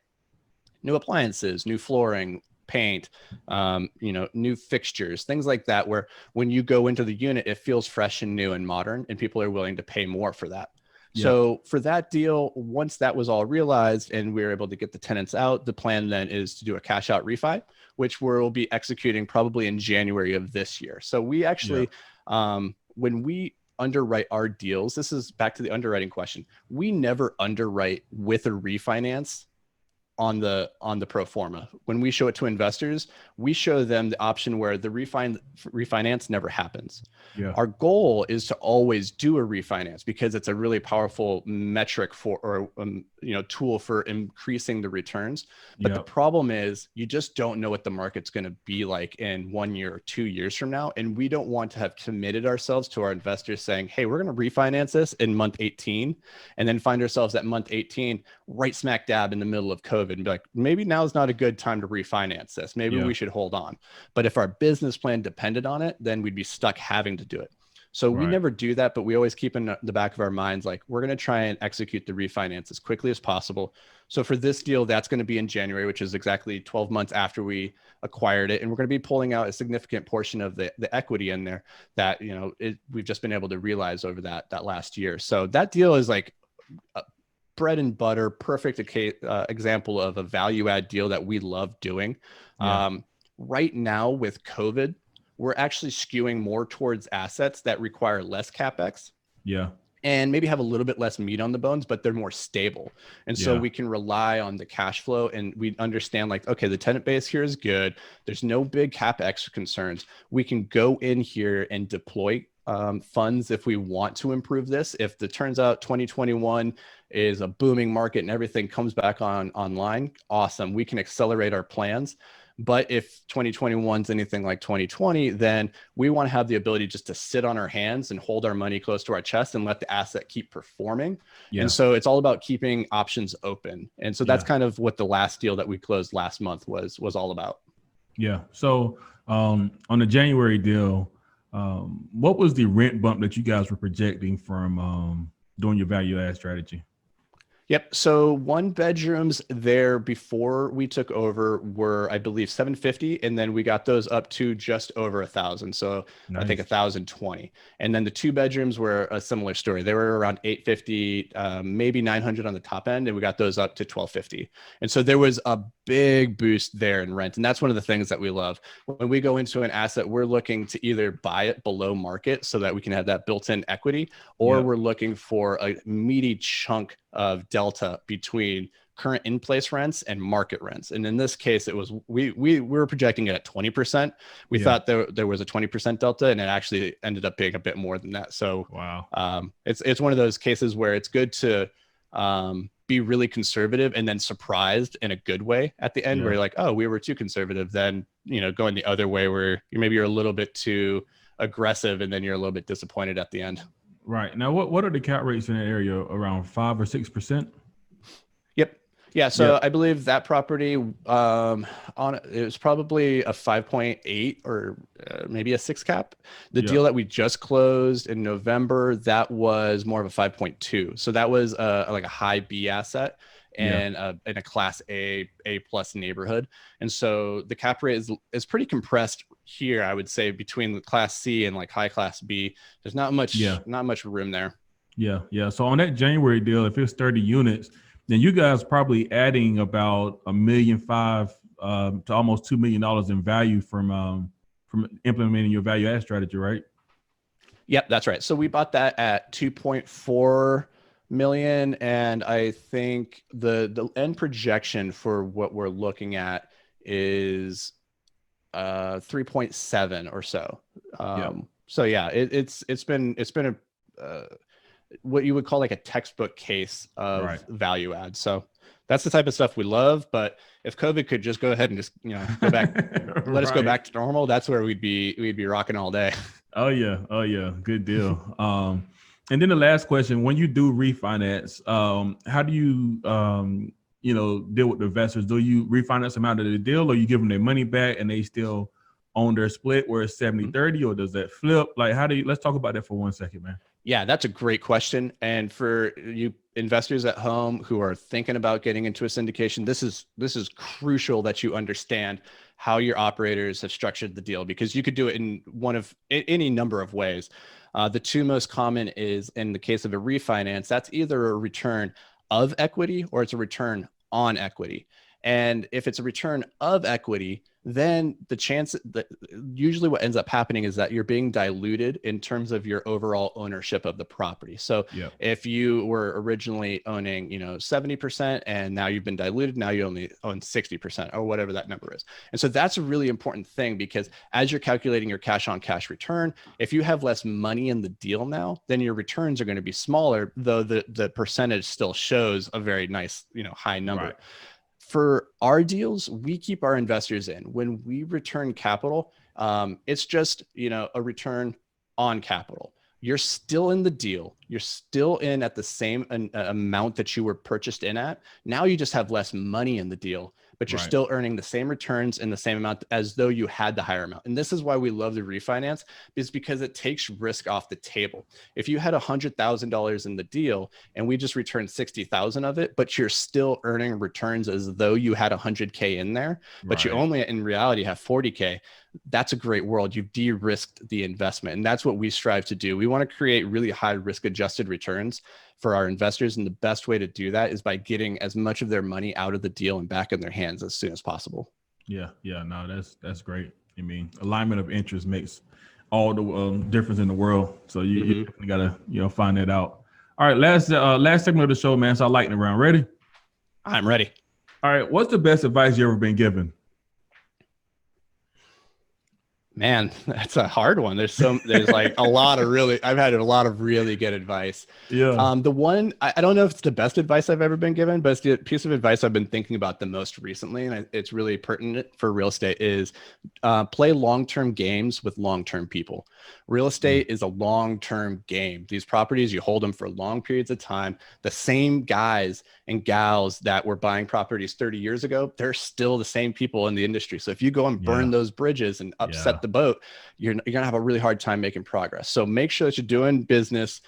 Speaker 3: new appliances, new flooring, paint, new fixtures, things like that, where when you go into the unit, it feels fresh and new and modern, and people are willing to pay more for that. So for that deal, once that was all realized and we were able to get the tenants out, the plan then is to do a cash out refi, which we'll be executing probably in January of this year. So we actually, when we underwrite our deals, this is back to the underwriting question. We never underwrite with a refinance on the pro forma. When we show it to investors, we show them the option where the refinance never happens. Our goal is to always do a refinance because it's a really powerful metric for, tool for increasing the returns. But the problem is you just don't know what the market's going to be like in 1 year or 2 years from now. And we don't want to have committed ourselves to our investors saying, hey, we're going to refinance this in month 18, and then find ourselves at month 18, right smack dab in the middle of COVID, and be like, maybe now is not a good time to refinance this. Maybe we should hold on. But if our business plan depended on it, then we'd be stuck having to do it. So we never do that, but we always keep in the back of our minds, like, we're going to try and execute the refinance as quickly as possible. So for this deal, that's going to be in January, which is exactly 12 months after we acquired it. And we're going to be pulling out a significant portion of the equity in there that, we've just been able to realize over that last year. So that deal is like bread and butter, perfect example of a value add deal that we love doing. Right now with COVID, we're actually skewing more towards assets that require less CapEx. And maybe have a little bit less meat on the bones, but they're more stable. And so we can rely on the cash flow, and we understand, like, okay, the tenant base here is good. There's no big CapEx concerns. We can go in here and deploy funds if we want to improve this. If it turns out 2021 is a booming market and everything comes back online, awesome. We can accelerate our plans. But if 2021 is anything like 2020, then we want to have the ability just to sit on our hands and hold our money close to our chest and let the asset keep performing. And so it's all about keeping options open. And so that's kind of what the last deal that we closed last month was all about.
Speaker 2: So on the January deal, what was the rent bump that you guys were projecting from doing your value add strategy?
Speaker 3: Yep. So one bedrooms there before we took over were, I believe, 750, and then we got those up to just over 1,000. So I think
Speaker 2: Nice.
Speaker 3: 1,020. And then the two bedrooms were a similar story. They were around 850, maybe 900 on the top end, and we got those up to 1,250. And so there was a big boost there in rent, and that's one of the things that we love. When we go into an asset, we're looking to either buy it below market so that we can have that built-in equity, or
Speaker 2: Yep.
Speaker 3: we're looking for a meaty chunk of delta between current in-place rents and market rents. And in this case, it was we were projecting it at 20%. We
Speaker 2: Yeah.
Speaker 3: thought there was a 20% delta, and it actually ended up being a bit more than that. So
Speaker 2: Wow.
Speaker 3: it's one of those cases where it's good to be really conservative and then surprised in a good way at the end,
Speaker 2: Yeah.
Speaker 3: where you're like, oh, we were too conservative. Then, going the other way where maybe you're a little bit too aggressive, and then you're a little bit disappointed at the end.
Speaker 2: Right. Now, what are the cap rates in that area? Around 5 or 6%?
Speaker 3: Yep. Yeah. So
Speaker 2: Yep.
Speaker 3: I believe that property it was probably a 5.8 or maybe a 6 cap. The
Speaker 2: Yep.
Speaker 3: deal that we just closed in November, that was more of a 5.2. So that was like a high B asset
Speaker 2: Yeah.
Speaker 3: and in a class A plus neighborhood. And so the cap rate is pretty compressed here, I would say, between the class C and like high class B. There's not much room there.
Speaker 2: Yeah. Yeah. So on that January deal, if it's 30 units, then you guys probably adding about $1.5 million to almost $2 million in value from implementing your value add strategy, right?
Speaker 3: Yep, that's right. So we bought that at 2.4 million, and I think the end projection for what we're looking at is 3.7 or so. So yeah, it's been a what you would call like a textbook case of
Speaker 2: Right.
Speaker 3: value add. So that's the type of stuff we love. But if COVID could just go ahead and just go back, let us go
Speaker 2: Right.
Speaker 3: back to normal, that's where we'd be rocking all day.
Speaker 2: Oh yeah. Oh yeah. Good deal. And then the last question, when you do refinance, how do you deal with the investors? Do you refinance them out of the deal, or you give them their money back and they still own their split where it's 70-30, or does that flip? Like, let's talk about that for 1 second, man.
Speaker 3: Yeah, that's a great question. And for you investors at home who are thinking about getting into a syndication, this is crucial that you understand how your operators have structured the deal, because you could do it in any number of ways. The two most common is, in the case of a refinance, that's either a return of equity or it's a return on equity. And if it's a return of equity, then the chance that usually what ends up happening is that you're being diluted in terms of your overall ownership of the property. So if you were originally owning, 70% and now you've been diluted, now you only own 60% or whatever that number is. And so that's a really important thing, because as you're calculating your cash on cash return, if you have less money in the deal now, then your returns are going to be smaller, though the percentage still shows a very nice, high number.
Speaker 2: Right.
Speaker 3: For our deals, we keep our investors in. When we return capital, it's just, a return on capital. You're still in the deal. You're still in at the same amount that you were purchased in at. Now you just have less money in the deal, but you're still earning the same returns in the same amount as though you had the higher amount. And this is why we love the refinance, is because it takes risk off the table. If you had $100,000 in the deal and we just returned 60,000 of it, but you're still earning returns as though you had 100K in there, but you only in reality have 40K, that's a great world. You've de-risked the investment. And that's what we strive to do. We want to create really high risk adjusted returns for our investors. And the best way to do that is by getting as much of their money out of the deal and back in their hands as soon as possible.
Speaker 2: Yeah. No, that's great. I mean, alignment of interest makes all the difference in the world. So you definitely gotta, find that out. All right. Last segment of the show, man. So lightning round. Ready?
Speaker 3: I'm ready.
Speaker 2: All right. What's the best advice you ever been given?
Speaker 3: Man, that's a hard one. There's like I've had a lot of really good advice.
Speaker 2: Yeah.
Speaker 3: The one, I don't know if it's the best advice I've ever been given, but it's the piece of advice I've been thinking about the most recently. And it's really pertinent for real estate is play long-term games with long-term people. Real estate is a long-term game. These properties, you hold them for long periods of time. The same guys and gals that were buying properties 30 years ago, they're still the same people in the industry. So if you go and burn those bridges and upset the boat, you're going to have a really hard time making progress. So make sure that you're doing business,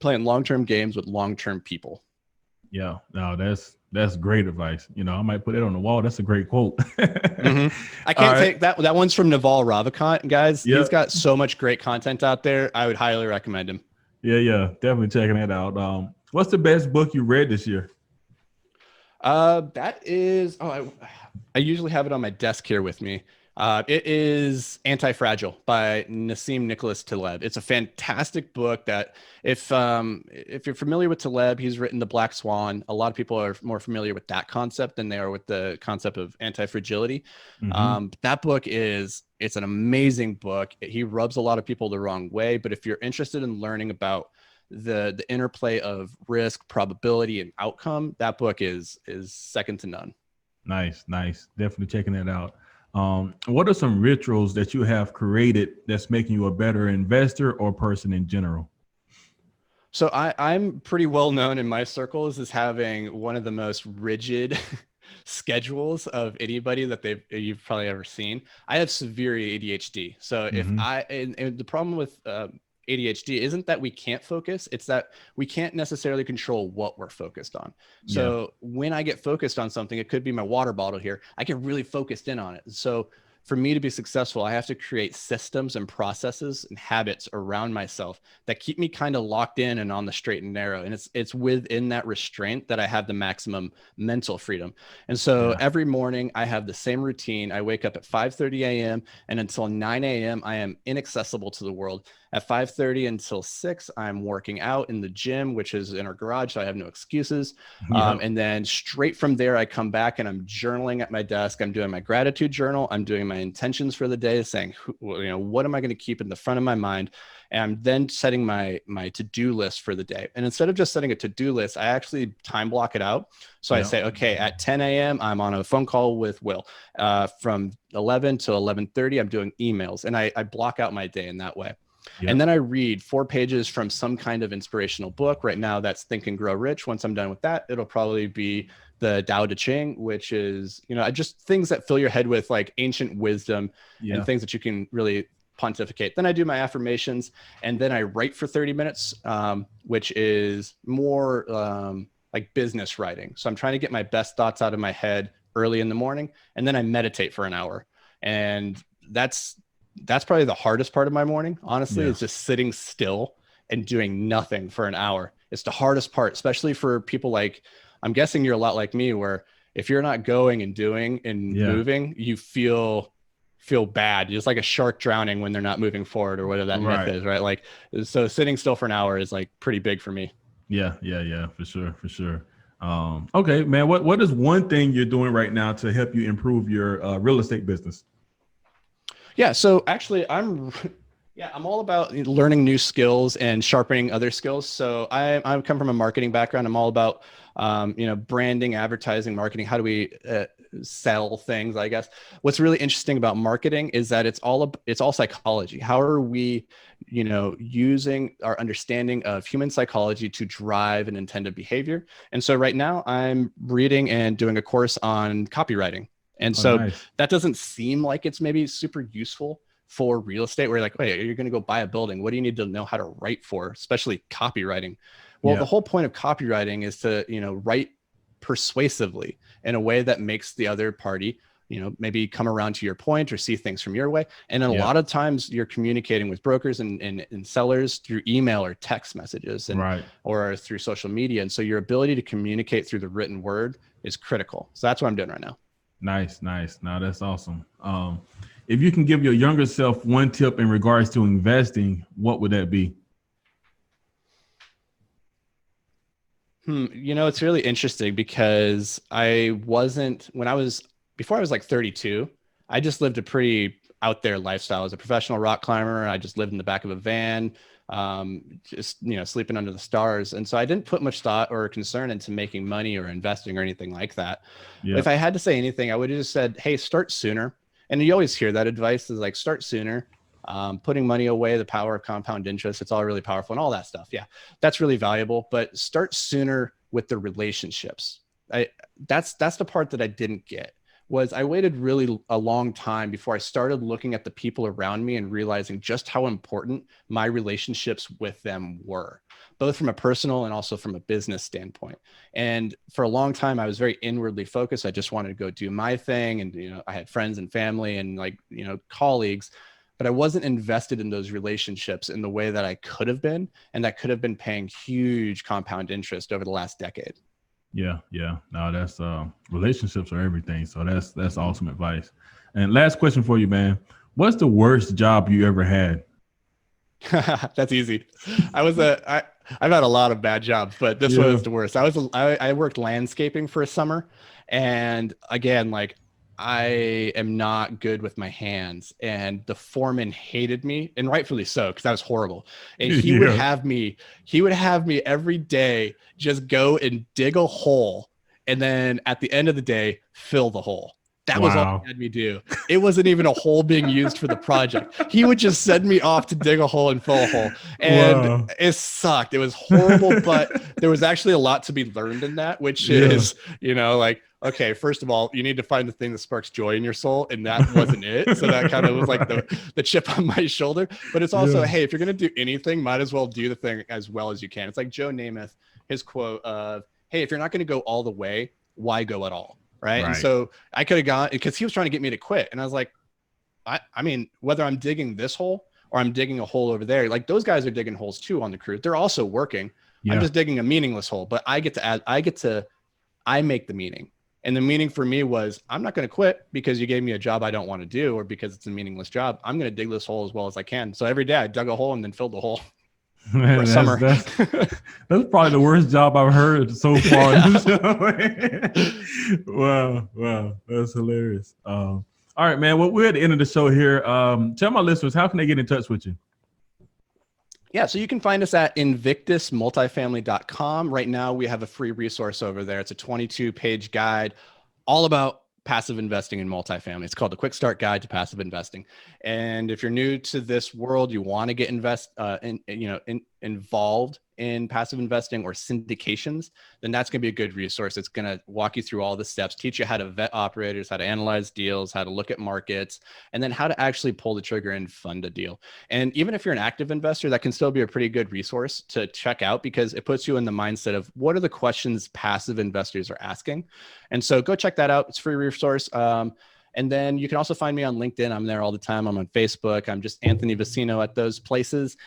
Speaker 3: playing long-term games with long-term people.
Speaker 2: Yeah, no, that's great advice. You know, I might put it on the wall. That's a great quote.
Speaker 3: I
Speaker 2: All
Speaker 3: can't
Speaker 2: right.
Speaker 3: take that. That one's from Naval Ravikant, guys.
Speaker 2: Yeah,
Speaker 3: He's got so much great content out there. I would highly recommend him.
Speaker 2: yeah, definitely checking that out. What's the best book you read this year?
Speaker 3: That is, I usually have it on my desk here with me. It is Anti-Fragile by Nassim Nicholas Taleb. It's a fantastic book that if you're familiar with Taleb, he's written The Black Swan. A lot of people are more familiar with that concept than they are with the concept of anti-fragility.
Speaker 2: Mm-hmm.
Speaker 3: That book it's an amazing book. He rubs a lot of people the wrong way, but if you're interested in learning about the interplay of risk, probability, and outcome, that book is second to none.
Speaker 2: Nice. Definitely checking that out. What are some rituals that you have created that's making you a better investor or person in general?
Speaker 3: So I'm pretty well known in my circles as having one of the most rigid schedules of anybody that you've probably ever seen. I have severe ADHD. So if
Speaker 2: Mm-hmm.
Speaker 3: and the problem with ADHD isn't that we can't focus, it's that we can't necessarily control what we're focused on.
Speaker 2: Yeah.
Speaker 3: So when I get focused on something, it could be my water bottle here, I get really focused in on it. So for me to be successful, I have to create systems and processes and habits around myself that keep me kind of locked in and on the straight and narrow. And it's within that restraint that I have the maximum mental freedom. And so
Speaker 2: Yeah.
Speaker 3: every morning I have the same routine. I wake up at 5:30 a.m. and until 9 a.m. I am inaccessible to the world. At 5:30 until 6, I'm working out in the gym, which is in our garage, so I have no excuses.
Speaker 2: Yeah.
Speaker 3: And then straight from there, I come back and I'm journaling at my desk. I'm doing my gratitude journal. I'm doing my intentions for the day, saying, what am I going to keep in the front of my mind? And I'm then setting my to-do list for the day. And instead of just setting a to-do list, I actually time block it out. So I say, okay, at 10 a.m., I'm on a phone call with Will. From 11 to 11:30, I'm doing emails. And I block out my day in that way.
Speaker 2: Yep.
Speaker 3: And then I read 4 pages from some kind of inspirational book. Right now, that's Think and Grow Rich. Once I'm done with that, it'll probably be the Tao Te Ching, which is, just things that fill your head with like ancient wisdom and things that you can really pontificate. Then I do my affirmations, and then I write for 30 minutes, which is more like business writing. So I'm trying to get my best thoughts out of my head early in the morning, and then I meditate for an hour. And that's probably the hardest part of my morning, honestly, is just sitting still and doing nothing for an hour. It's the hardest part, especially for people like, I'm guessing you're a lot like me, where if you're not going and doing and moving, you feel bad. It's like a shark drowning when they're not moving forward, or whatever that myth is, right? Like, so sitting still for an hour is like pretty big for me.
Speaker 2: Yeah, for sure. Okay, man, what is one thing you're doing right now to help you improve your real estate business?
Speaker 3: Yeah. So actually I'm all about learning new skills and sharpening other skills. So I come from a marketing background. I'm all about, branding, advertising, marketing. How do we sell things, I guess? What's really interesting about marketing is that it's all psychology. How are we, using our understanding of human psychology to drive an intended behavior? And so right now I'm reading and doing a course on copywriting. And nice. That doesn't seem like it's maybe super useful for real estate, where you're like, wait, you're going to go buy a building. What do you need to know how to write for, especially copywriting? Well, the whole point of copywriting is to, write persuasively in a way that makes the other party, maybe come around to your point or see things from your way. And a lot of times you're communicating with brokers and sellers through email or text messages or through social media. And so your ability to communicate through the written word is critical. So that's what I'm doing right now.
Speaker 2: Nice. Now that's awesome. If you can give your younger self one tip in regards to investing, what would that be?
Speaker 3: It's really interesting because before I was like 32, I just lived a pretty out there lifestyle. I was a professional rock climber. I just lived in the back of a van, sleeping under the stars. And so I didn't put much thought or concern into making money or investing or anything like that. Yeah. If I had to say anything, I would have just said, hey, start sooner. And you always hear that advice is like, start sooner, putting money away, the power of compound interest. It's all really powerful and all that stuff. Yeah, that's really valuable, but start sooner with the relationships. That's the part that I didn't get. was I waited really a long time before I started looking at the people around me and realizing just how important my relationships with them were, both from a personal and also from a business standpoint. And for a long time, I was very inwardly focused. I just wanted to go do my thing. And, you know, I had friends and family and like, you know, colleagues, but I wasn't invested in those relationships in the way that I could have been. And that could have been paying huge compound interest over the last decade.
Speaker 2: Yeah. No, that's relationships are everything. So that's awesome advice. And last question for you, man. What's the worst job you ever had?
Speaker 3: That's easy. I've had a lot of bad jobs, but this one was the worst. I worked landscaping for a summer, and again, like, I am not good with my hands, and the foreman hated me, and rightfully so, because that was horrible. And he would have me every day just go and dig a hole, and then at the end of the day, fill the hole. That was all he had me do. It wasn't even a hole being used for the project. He would just send me off to dig a hole and fill a hole. And it sucked. It was horrible, but there was actually a lot to be learned in that, which is, you know, like, okay, first of all, you need to find the thing that sparks joy in your soul. And that wasn't it. So that kind of was like the chip on my shoulder. But it's also, hey, if you're going to do anything, might as well do the thing as well as you can. It's like Joe Namath, his quote of, hey, if you're not going to go all the way, why go at all? Right. And so I could have gone, because he was trying to get me to quit. And I was like, I mean, whether I'm digging this hole or I'm digging a hole over there, like those guys are digging holes too on the crew. They're also working. I'm just digging a meaningless hole, but I make the meaning. And the meaning for me was, I'm not going to quit because you gave me a job I don't want to do, or because it's a meaningless job. I'm going to dig this hole as well as I can. So every day I dug a hole and then filled the hole.
Speaker 2: Man, that's probably the worst job I've heard so far. Wow, that's hilarious. All right, man. Well, we're at the end of the show here. Tell my listeners, how can they get in touch with you?
Speaker 3: Yeah, so you can find us at invictusmultifamily.com. Right now, we have a free resource over there. It's a 22-page guide all about passive investing in multifamily. It's called the Quick Start Guide to Passive Investing. And if you're new to this world, you want to get involved in passive investing or syndications, then that's going to be a good resource. It's going to walk you through all the steps, teach you how to vet operators, how to analyze deals, how to look at markets, and then how to actually pull the trigger and fund a deal. And even if you're an active investor, that can still be a pretty good resource to check out, because it puts you in the mindset of what are the questions passive investors are asking. And so go check that out. It's a free resource. And then you can also find me on LinkedIn. I'm there all the time. I'm on Facebook. I'm just Anthony Vicino at those places.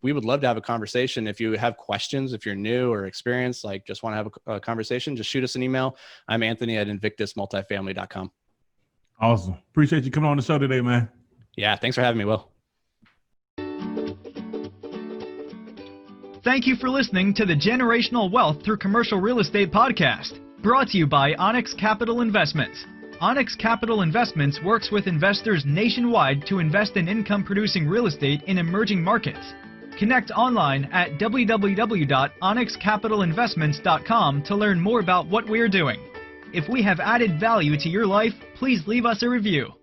Speaker 3: We would love to have a conversation. If you have questions, if you're new or experienced, like just want to have a conversation, just shoot us an email. I'm Anthony at invictusmultifamily.com.
Speaker 2: Awesome. Appreciate you coming on the show today, man.
Speaker 3: Yeah, thanks for having me, Will.
Speaker 1: Thank you for listening to the Generational Wealth Through Commercial Real Estate podcast, brought to you by Onyx Capital Investments. Onyx Capital Investments works with investors nationwide to invest in income-producing real estate in emerging markets. Connect online at www.onyxcapitalinvestments.com to learn more about what we're doing. If we have added value to your life, please leave us a review.